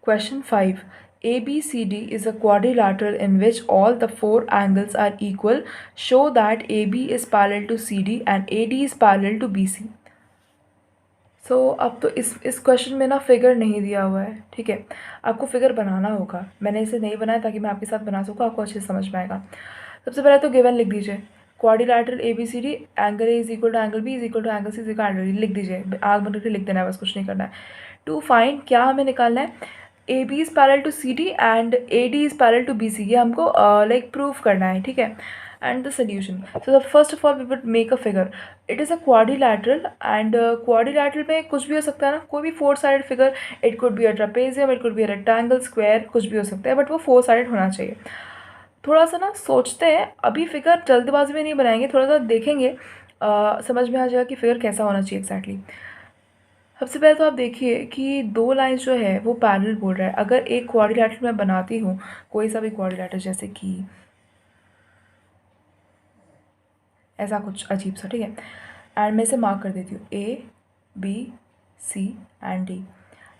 Question 5. ABCD is a quadrilateral in which all the four angles are equal. Show that AB is parallel to CD and AD is parallel to BC. अब तो इस question में ना figure नहीं दिया हुआ है, ठीक है। आपको फिगर बनाना होगा, मैंने इसे नहीं बनाया ताकि मैं आपके साथ बना सकूँ, आपको अच्छे से समझ में आएगा। सबसे पहले तो गिवन लिख दीजिए, quadrilateral ABCD, angle A is equal to angle B is equal to angle C is equal to angle D, लिख दीजिए, आग बन करके लिख देना है, बस कुछ नहीं करना है। टू फाइंड, क्या हमें निकालना है, AB is parallel to CD and AD is parallel to BC, ये हमको लाइक प्रूव करना है, ठीक है। And the solution. So first of all we would make a figure. It is a quadrilateral and quadrilateral में कुछ भी हो सकता है ना, कोई भी four sided figure, it could be a trapezium, it could be a rectangle, square, कुछ भी हो सकता है, बट वो फोर साइडेड होना चाहिए। थोड़ा सा ना सोचते हैं, अभी फिगर जल्दबाजी में नहीं बनाएंगे, थोड़ा सा देखेंगे, समझ में आ जाएगा कि फिगर कैसा होना चाहिए एग्जैक्टली। सबसे पहले तो आप देखिए कि दो लाइंस जो है वो पैरेलल बोल रहा है। अगर एक क्वाड्रिलैटरल मैं बनाती हूँ, कोई सा भी क्वाड्रिलैटरल, जैसे कि ऐसा कुछ अजीब सा, ठीक है, एंड मैं इसे मार्क कर देती हूँ ABC एंड D।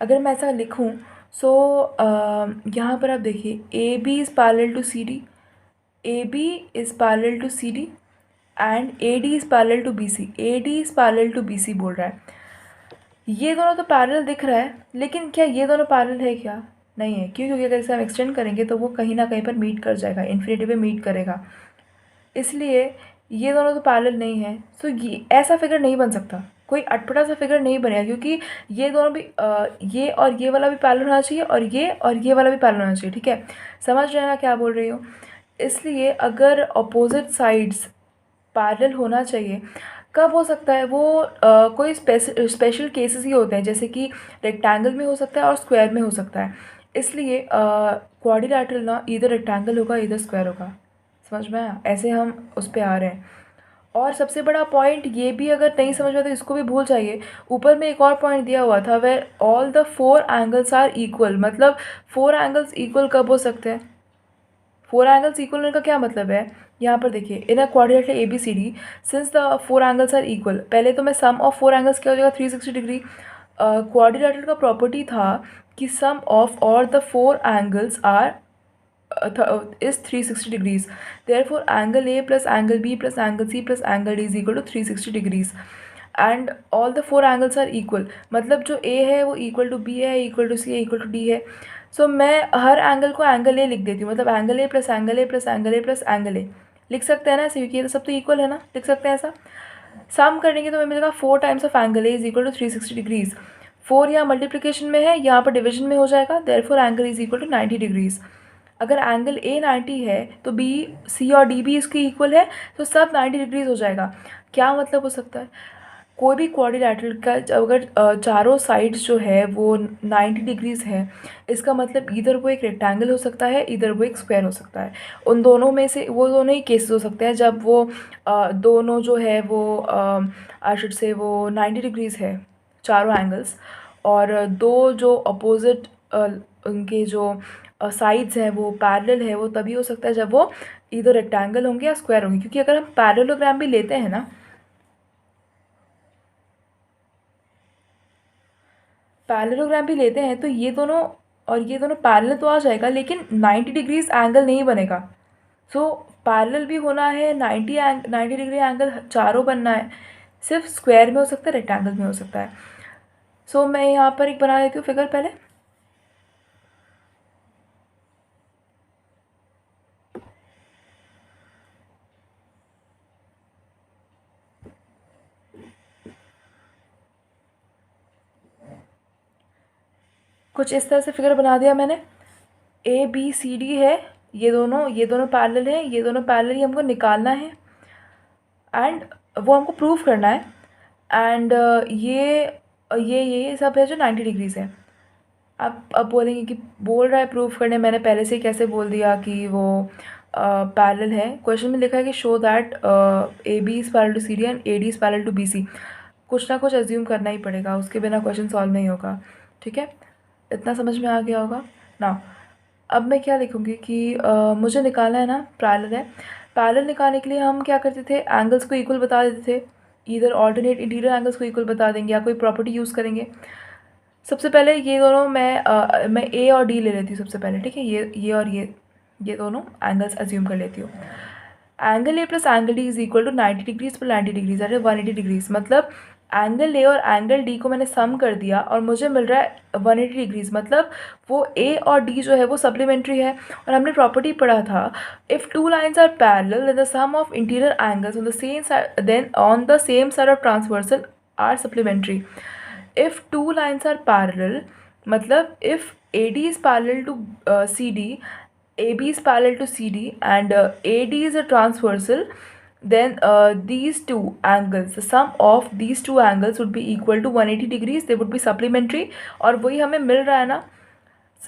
अगर मैं ऐसा लिखूँ सो यहाँ पर आप देखिए AB is parallel to CD, AB is parallel to CD and AD is parallel to BC, AD is parallel to BC बोल रहा है। ये दोनों तो पैरेलल दिख रहा है, लेकिन क्या ये दोनों पैरेलल है क्या? नहीं है। क्यों? क्योंकि अगर इसे हम एक्सटेंड करेंगे तो वो कहीं ना कहीं पर मीट कर जाएगा, इन्फिनिटी पे मीट करेगा, इसलिए ये दोनों तो पैरेलल नहीं है। सो ये ऐसा फिगर नहीं बन सकता, कोई अटपटा सा फिगर नहीं बनेगा, क्योंकि ये दोनों भी ये और ये वाला भी पैरेलल होना चाहिए और ये वाला भी पैरेलल होना चाहिए, ठीक है। समझ रहे हैं ना क्या बोल रही हूँ? इसलिए अगर अपोजिट साइड्स पैरेलल होना चाहिए, कब हो सकता है वो? कोई स्पेशल केसेस ही होते हैं, जैसे कि रेक्टेंगल में हो सकता है और स्क्वायर में हो सकता है। इसलिए क्वाड्रिलैटरल ना इधर रेक्टेंगल होगा इधर स्क्वायर होगा, समझ में आया? ऐसे हम उस पर आ रहे हैं। और सबसे बड़ा पॉइंट ये भी, अगर नहीं समझ में तो इसको भी भूल जाइए, ऊपर में एक और पॉइंट दिया हुआ था, where all the four angles are equal. मतलब फोर एंगल्स इक्वल कब हो सकते हैं? फोर एंगल्स इक्वल होने का क्या मतलब है? यहाँ पर देखिए, in a quadrilateral ABCD since the four angles are equal, पहले तो मैं सम ऑफ फोर एंगल्स क्या हो जाएगा 360 डिग्री। क्वाड्रिलैटरल का प्रॉपर्टी था कि sum of all the four angles are is 360 degrees. Therefore, angle A plus angle B plus angle C plus angle D is equal to 360 degrees. And all the four angles are equal. मतलब जो A है वो equal to B है, equal to C है, equal to D है। So मैं हर angle को angle A लिख देती हूँ, मतलब angle A plus angle A plus angle A plus angle A लिख सकते हैं ना ऐसे, क्योंकि ये तो सब तो इक्वल है ना, लिख सकते हैं ऐसा। सम करेंगे तो हमें मिलेगा 4 times of angle A is equal to 360 degrees. 4 यहाँ मल्टीप्लिकेशन में है, यहाँ पर डिविजन में हो जाएगा, therefore angle is equal to 90 degrees. अगर एंगल A 90 है तो B, C और D भी इसके इक्वल है, तो सब 90 डिग्रीज हो जाएगा। क्या मतलब हो सकता है? कोई भी क्वाड्रिलैटरल का अगर चारों साइड्स जो है वो 90 डिग्रीज है, इसका मतलब इधर वो एक रेक्टेंगल हो सकता है, इधर वो एक स्क्वायर हो सकता है। उन दोनों में से वो दोनों ही केसेस हो सकते हैं जब वो दोनों जो है वो आई शुड से वो 90 डिग्रीज है चारों एंगल्स, और दो जो अपोजिट उनके जो साइड्स हैं वो पैरेलल है, वो तभी हो सकता है जब वो इधर रेक्टेंगल होंगे या स्क्वायर होंगे। क्योंकि अगर हम पैरेललोग्राम भी लेते हैं ना, पैरेललोग्राम भी लेते हैं तो ये दोनों और ये दोनों पैरेलल तो आ जाएगा, लेकिन 90 डिग्रीज एंगल नहीं बनेगा। सो पैरेलल भी होना है, 90 डिग्री एंगल चारों बनना है, सिर्फ स्क्वायर में हो सकता है, रेक्टेंगल में हो सकता है। सो मैं यहाँ पर एक बना देती हूँ फिगर पहले। कुछ इस तरह से फिगर बना दिया मैंने। ABCD है, ये दोनों पैरेलल है, ये दोनों पैरेलल ही हमको निकालना है एंड वो हमको प्रूव करना है। एंड ये सब है जो 90 डिग्रीज है। आप अब बोलेंगे कि बोल रहा है प्रूफ करने, मैंने पहले से ही कैसे बोल दिया कि वो पैरेलल है। क्वेश्चन में लिखा है कि show that AB is parallel to CD and AD is parallel to BC। कुछ ना कुछ एज्यूम करना ही पड़ेगा, उसके बिना क्वेश्चन सॉल्व नहीं होगा, ठीक है। इतना समझ में आ गया होगा ना। अब मैं क्या लिखूँगी कि मुझे निकालना है ना पैरेलल है। पैरेलल निकालने के लिए हम क्या करते थे, एंगल्स को इक्वल बता देते थे, इधर ऑल्टरनेट इंटीरियर एंगल्स को इक्वल बता देंगे या कोई प्रॉपर्टी यूज़ करेंगे। सबसे पहले ये दोनों मैं ए और डी ले लेती हूँ सबसे पहले, ठीक है। ये और ये दोनों एंगल्स अज्यूम कर लेती हूँ। Angle A plus angle D is equal to 90 degrees plus 90 degrees, अरे 180 डिग्रीज। मतलब एंगल ए और एंगल डी को मैंने सम कर दिया और मुझे मिल रहा है 180 डिग्रीज। मतलब वो ए और डी जो है वो सप्लीमेंट्री है। और हमने प्रॉपर्टी पढ़ा था, if two lines are parallel then the sum of interior angles on the same side then on the same side of transversal are supplementary. if two lines are parallel, मतलब if AD is parallel to CD, AB is parallel to CD, and AD is a transversal, then these two angles, the sum of these two angles would be equal to 180 degrees. They would be supplementary, और वही हमें मिल रहा है ना,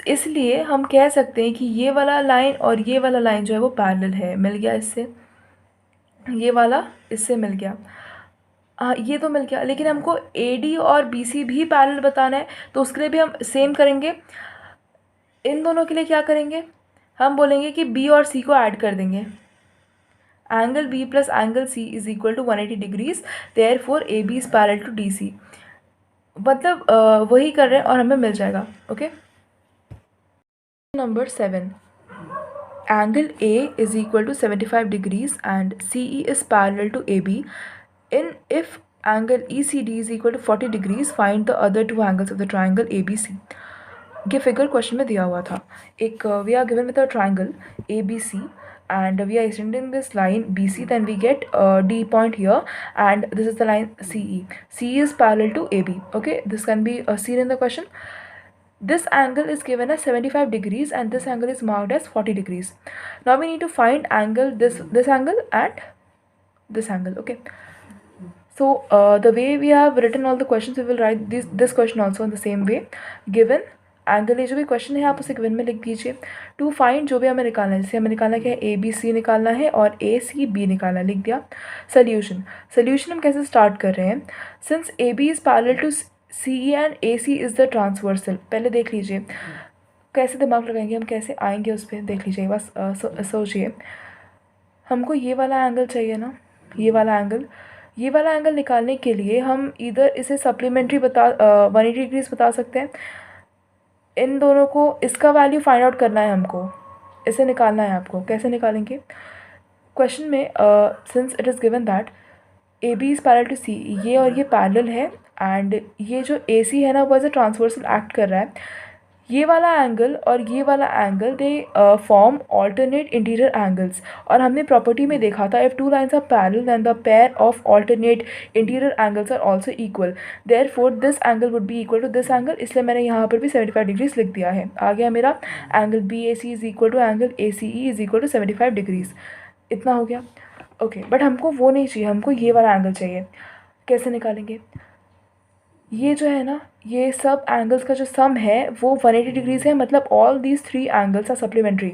इसलिए हम कह सकते हैं कि ये वाला लाइन और ये वाला लाइन जो है वो पैरेलल है। मिल गया इससे, ये वाला इससे मिल गया। हाँ, ये तो मिल गया, लेकिन हमको AD और BC भी पैरेलल बताना है, तो उसके लिए भी हम सेम करेंगे। इन दोनों के लिए क्या करेंगे, हम बोलेंगे कि B और C को ऐड कर देंगे। Angle B plus angle C is equal to 180 degrees, therefore AB is parallel to DC। मतलब वही कर रहे हैं और हमें मिल जाएगा। Okay, number 7, angle A is equal to 75 degrees and CE is parallel to AB. If angle ECD is equal to 40 degrees, find the other two angles of the triangle ABC. ये फिगर क्वेश्चन में दिया हुआ था। एक we are given with a triangle ABC and we are extending this line BC, then we get D point here and this is the line CE. CE is parallel to AB. Okay, this can be seen in the question. This angle is given as 75 degrees and this angle is marked as 40 degrees. Now we need to find angle this angle and this angle. Okay. So the way we have written all the questions, we will write this question also in the same way. Given angle, ये जो भी question है आप उसे given में लिख दीजिए। To find, जो भी हमें निकालना है, जैसे हमें निकालना क्या है, ABC निकालना है और ACB निकालना, लिख दिया। सोल्यूशन हम कैसे स्टार्ट कर रहे हैं, since AB is parallel to CE and AC is the transversal. पहले देख लीजिए कैसे दिमाग लगाएंगे हम, कैसे आएंगे उस पर, देख लीजिए बस सोचिए। हमको ये वाला एंगल चाहिए ना, ये वाला एंगल निकालने के लिए हम इधर इसे सप्लीमेंट्री 180 डिग्रीज बता सकते हैं। इन दोनों को, इसका वैल्यू फाइंड आउट करना है हमको, इसे निकालना है आपको। कैसे निकालेंगे, क्वेश्चन में since it is given that AB is parallel to C, ये और ये पैरेलल है एंड ये जो AC है ना वो एज अ ट्रांसवर्सल एक्ट कर रहा है। ये वाला एंगल और ये वाला angle they form alternate interior angles, और हमने प्रॉपर्टी में देखा था if two lines are parallel then the pair of alternate interior angles are also equal, therefore this angle would be equal to this angle. इसलिए मैंने यहाँ पर भी 75 डिग्रीज लिख दिया है। आ गया मेरा angle BAC is equal to angle ACE is equal to 75 degrees. इतना हो गया। ओके, बट हमको वो नहीं चाहिए, हमको ये वाला एंगल चाहिए। कैसे निकालेंगे, ये जो है ना, ये सब एंगल्स का जो सम है वो 180 डिग्रीज़ है, मतलब all these three angles are supplementary.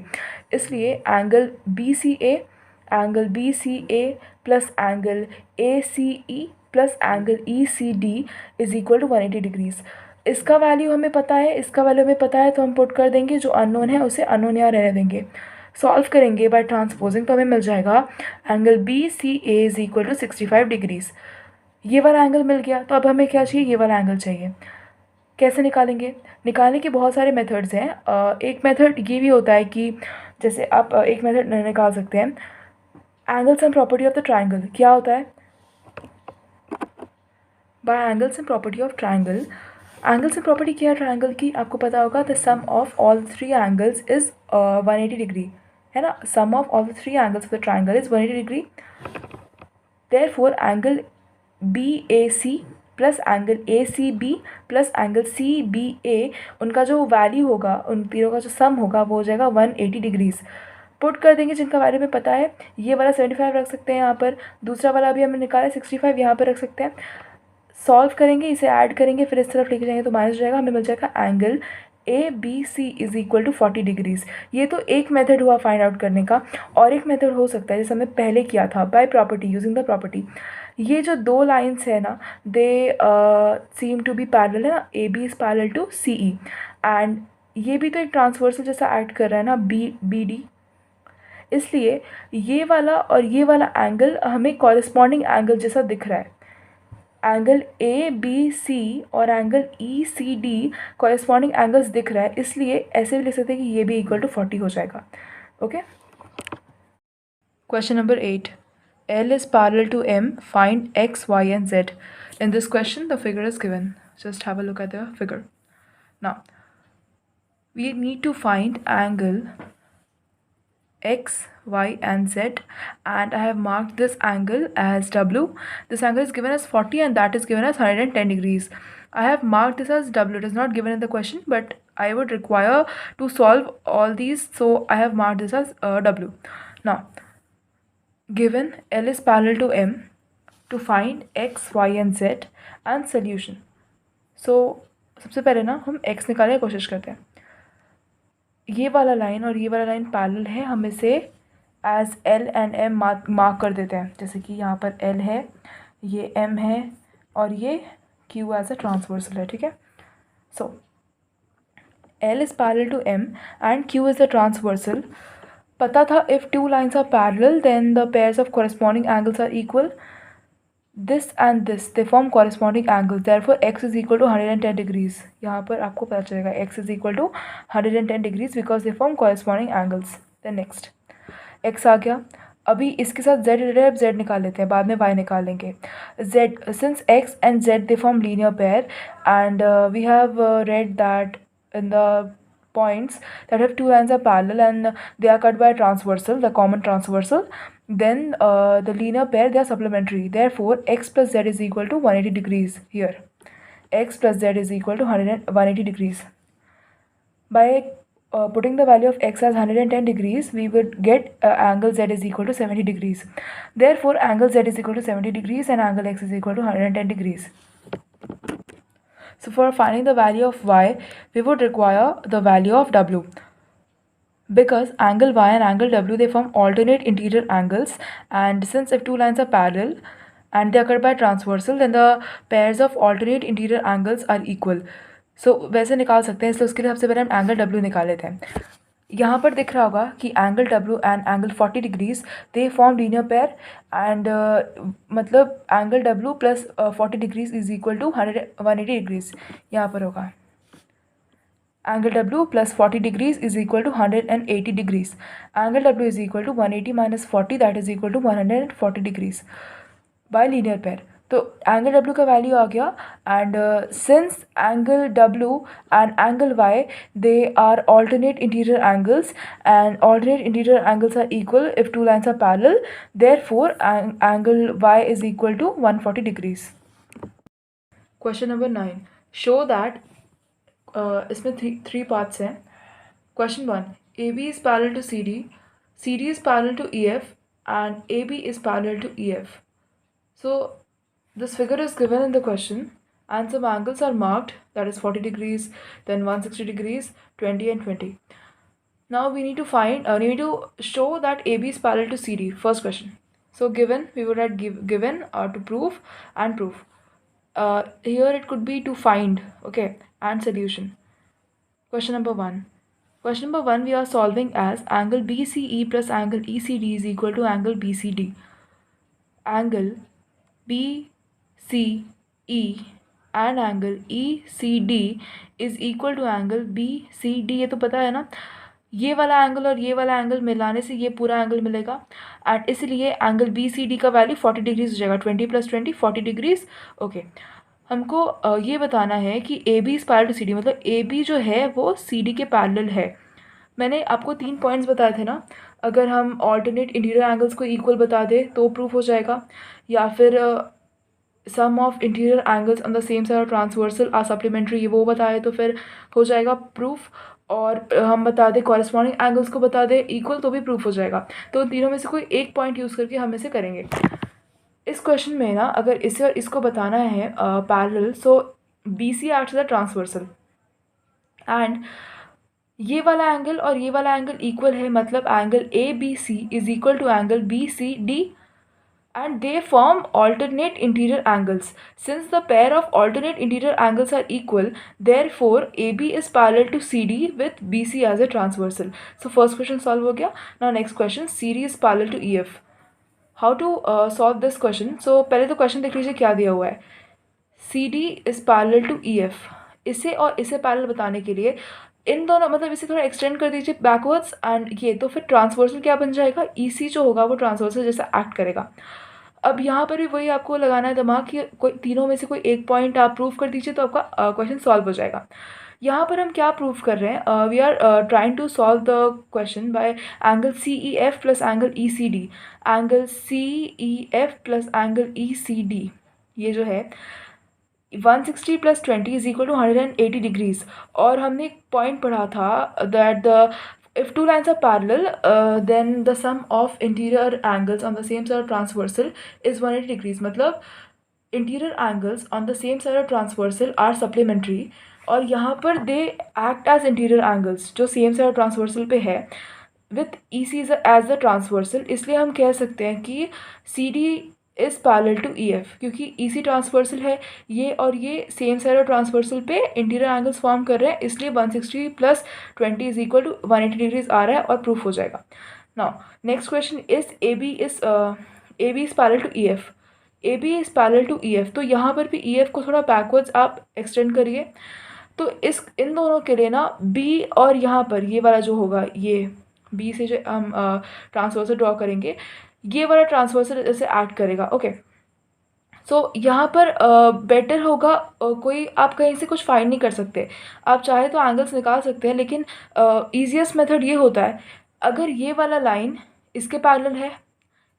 इसलिए angle BCA plus angle ACE plus angle ECD is equal to 180 degrees. इसका वैल्यू हमें पता है, इसका वैल्यू हमें पता है, तो हम पुट कर देंगे। जो अननोन है उसे अननोन यहाँ रहने देंगे। सॉल्व करेंगे बाय ट्रांसपोजिंग, तो हमें मिल जाएगा angle BCA is equal to 65 degrees. ये वाला एंगल मिल गया, तो अब हमें क्या चाहिए, ये वाला एंगल चाहिए। कैसे निकालेंगे, निकालने के बहुत सारे मेथड्स हैं। एक मेथड ये भी होता है कि जैसे आप एक मेथड निकाल सकते हैं, angles and property of the triangle. क्या होता है, by angles and property of triangle. Angles and property क्या है ट्राइंगल की, आपको पता होगा, the sum of all three angles is 180 degree, है ना। Sum of all the three angles of the triangle is 180 degree. Therefore angle BAC plus angle ACB plus angle CBA, उनका जो वैल्यू होगा, उन तीनों का जो सम होगा वो हो जाएगा 180 डिग्रीज़। पुट कर देंगे, जिनका वैल्यू में पता है। ये वाला 75 रख सकते हैं यहाँ पर, दूसरा वाला अभी हमने निकाला 65, यहाँ पर रख सकते हैं। सॉल्व करेंगे, इसे ऐड करेंगे, फिर इस तरफ लेके जाएंगे तो माइनस हो जाएगा, हमें मिल जाएगा angle ABC is equal to 40 degrees. ये तो एक मेथड हुआ फाइंड आउट करने का, और एक मेथड हो सकता है जैसे हमने पहले किया था by property, using the property. ये जो दो लाइंस है ना, they seem to be parallel, है ना। AB is parallel to CE and ये भी तो एक ट्रांसवर्सल जैसा एक्ट कर रहा है ना, BD। इसलिए ये वाला और ये वाला एंगल हमें कॉरेस्पॉन्डिंग एंगल जैसा दिख रहा है। एंगल ए बी सी और angle E C D corresponding angles दिख रहा है, इसलिए ऐसे भी लिख सकते हैं कि ये भी इक्वल टू 40 हो जाएगा. Okay. Question number 8. L is parallel to M. Find X, Y and Z. In this question, the figure is given. Just have a look at the figure. Now, we need to find angle X, Y and Z, and I have marked this angle as W. This angle is given as 40 and that is given as 110 degrees. I have marked this as W. It is not given in the question, but I would require to solve all these, so I have marked this as W. Now, given L is parallel to M, to find X, Y and Z and solution. So सबसे पहले ना हम X निकालने की कोशिश करते हैं. ये वाला लाइन और ये वाला लाइन पैरेलल है, हम इसे as L and M mark कर देते हैं. जैसे कि यहाँ पर L है, ये M है और ये Q एज अ ट्रांसवर्सल है. ठीक है. सो L is parallel to M and Q is the transversal. पता था if two lines are parallel then the pairs of corresponding angles are equal. This and this they form corresponding angles. Therefore x is equal to 110 degrees. यहाँ पर आपको पता चलेगा x is equal to 110 degrees because they form corresponding angles. Then next x आ गया. अभी इसके साथ z related अब z निकाल लेते हैं, बाद में y निकाल लेंगे. z since x and z they form linear pair and we have read that in the points that have two lines are parallel and they are cut by a transversal, the common transversal, then the linear pair they are supplementary. Therefore x plus z is equal to 180 degrees. Here x plus z is equal to 180 degrees. By putting the value of x as 110 degrees, we would get angle z is equal to 70 degrees. Therefore angle z is equal to 70 degrees and angle x is equal to 110 degrees. So for finding the value of y, we would require the value of w. Because angle y and angle w they form alternate interior angles, and since if two lines are parallel and they are cut by transversal, then the pairs of alternate interior angles are equal. So वैसे निकाल सकते हैं, इसलिए उसके लिए सबसे पहले हम एंगल w निकाल लेते हैं. यहाँ पर दिख रहा होगा कि angle W and angle 40 degrees they form linear pair and मतलब angle W plus 40 degrees is equal to 180 degrees. यहाँ पर होगा angle W plus 40 degrees is equal to 180 degrees. Angle W is equal to 180 minus 40 that is equal to 140 degrees by linear pair. तो angle W का value आ गया and since angle W and angle Y they are alternate interior angles and alternate interior angles are equal if two lines are parallel. Therefore angle Y is equal to 140 degrees. Question number 9. Show that इसमें three parts हैं. Question 1. AB is parallel to CD, CD is parallel to EF and AB is parallel to EF. So this figure is given in the question and some angles are marked, that is 40 degrees, then 160 degrees, 20 and 20. Now we need to find, we need to show that AB is parallel to CD. First question. So given, we would have given to prove and proof. Here it could be to find, okay, and solution. Question number 1. Question number 1 we are solving as angle BCE plus angle ECD is equal to angle BCD. Angle BCE and angle ECD is equal to angle BCD. ये तो पता है ना, ये वाला angle और ये वाला एंगल मिलाने से ये पूरा एंगल मिलेगा एंड इसलिए एंगल BCD का वैल्यू 40 डिग्रीज हो जाएगा. 20 प्लस 20 40 डिग्रीज. ओके, हमको ये बताना है कि AB is parallel to CD, मतलब AB जो है वो CD के पैरेलल है. मैंने आपको 3 पॉइंट्स बताए थे ना, अगर हम ऑल्टरनेट इंटीरियर एंगल्स को इक्वल बता दें तो प्रूफ हो जाएगा, या फिर sum of interior angles on the same side transversal are supplementary, ये वो बताए तो फिर हो जाएगा प्रूफ. और हम बता दें कॉरेस्पॉन्डिंग एंगल्स को बता दें इक्वल तो भी प्रूफ हो जाएगा. तो उन तीनों में से कोई एक पॉइंट यूज़ करके हम इसे करेंगे. इस क्वेश्चन में ना अगर इसे और इसको बताना है parallel, so BC acts as a transversal and ये वाला एंगल और ये वाला एंगल इक्वल है, मतलब angle ABC is equal to angle BCD and they form alternate interior angles. Since the pair of alternate interior angles are equal, therefore AB is parallel to CD with BC as a transversal. So first question solve हो गया. Now next question, CD is parallel to EF. How to solve this question? So पहले तो question देख लीजिए क्या दिया हुआ है. CD is parallel to EF। इसे और इसे पैरेलल बताने के लिए इन दोनों मतलब इसे थोड़ा एक्सटेंड कर दीजिए बैकवर्ड्स एंड ये, तो फिर ट्रांसवर्सल क्या बन जाएगा, EC जो होगा वो ट्रांसवर्सल जैसा एक्ट करेगा। अब यहाँ पर भी वही आपको लगाना है दिमाग कि कोई तीनों में से कोई एक पॉइंट आप प्रूव कर दीजिए तो आपका क्वेश्चन सॉल्व हो जाएगा। यहाँ पर हम क्या प्रूव कर रहे हैं, we are trying to solve the question by angle CEF plus angle ECD। Angle CEF plus angle ECD ये जो है 160 plus 20 is equal to 180 degrees. और हमने एक पॉइंट पढ़ा था that the if two lines are parallel, then the sum of interior angles on the same side of transversal is 180 degrees। मतलब interior angles on the same side of transversal are supplementary, और यहाँ पर they act as interior angles जो same side of transversal पे है with EC as the transversal। इसलिए हम कह सकते हैं कि CD is parallel to EF, क्योंकि EC ट्रांसवर्सल है ये और ये सेम साइड और ट्रांसवर्सल पे इंटीरियर एंगल्स फॉर्म कर रहे हैं, इसलिए 160 plus 20 is equal to 180 degrees आ रहा है और प्रूफ हो जाएगा। Now next question is AB is parallel to EF। AB is parallel to EF, तो यहाँ पर भी EF को थोड़ा बैकवर्ड्स आप एक्सटेंड करिए। तो इन दोनों के लिए ना B और यहाँ पर ये वाला जो होगा, ये B से जो हम ट्रांसवर्सल ड्रॉ करेंगे, ये वाला ट्रांसवर्सल ऐसे एक्ट करेगा। ओके, सो यहाँ पर बेटर होगा, कोई आप कहीं से कुछ फाइंड नहीं कर सकते, आप चाहे तो एंगल्स निकाल सकते हैं, लेकिन ईजीएस्ट मेथड ये होता है, अगर ये वाला लाइन इसके पैरेलल है,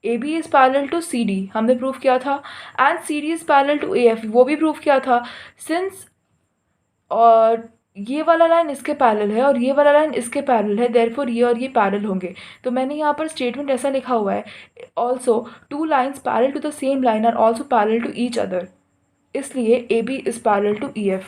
AB is parallel to CD हमने प्रूव किया था, and CD is parallel to AF वो भी प्रूव किया था। सिंस और ये वाला लाइन इसके पैरेलल है और ये वाला लाइन इसके पैरेलल है, देयरफॉर ये और ये पैरेलल होंगे। तो मैंने यहाँ पर स्टेटमेंट ऐसा लिखा हुआ है, also two lines parallel to the same line are also parallel to each other, इसलिए AB is parallel to EF।